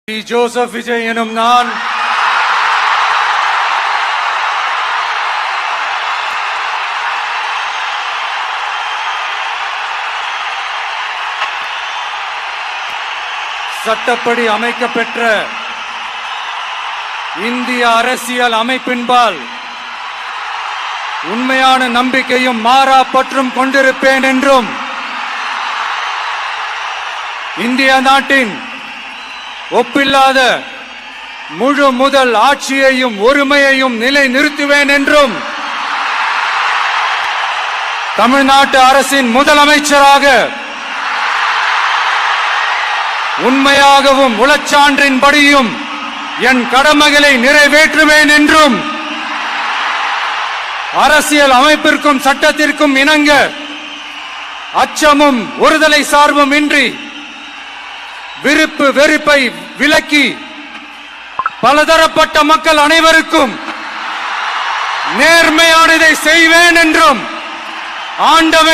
Joseph Vijay எனும் நான் சட்டப்படி அமைக்கப்பெற்ற இந்திய அரசியல் அமைப்பின்பால் உண்மையான நம்பிக்கையும் மாறா பற்றும் கொண்டிருப்பேன் என்றும் இந்திய நாட்டின் ஒப்பில்லாத முழு முதல் ஆட்சியையும் ஒருமையையும் நிலை நிறுத்துவேன் என்றும் தமிழ்நாட்டு அரசின் முதலமைச்சராக உண்மையாகவும் உளச்சான்றின்படியும் என் கடமைகளை நிறைவேற்றுவேன் என்றும் அரசியல் அமைப்பிற்கும் சட்டத்திற்கும் இணங்க அச்சமும் ஒருதலை சார்பும் இன்றி விருப்பு வெறுப்பை விலக்கி பலதரப்பட்ட மக்கள் அனைவருக்கும் நேர்மையானதை செய்வேன் என்றும் ஆண்டவன்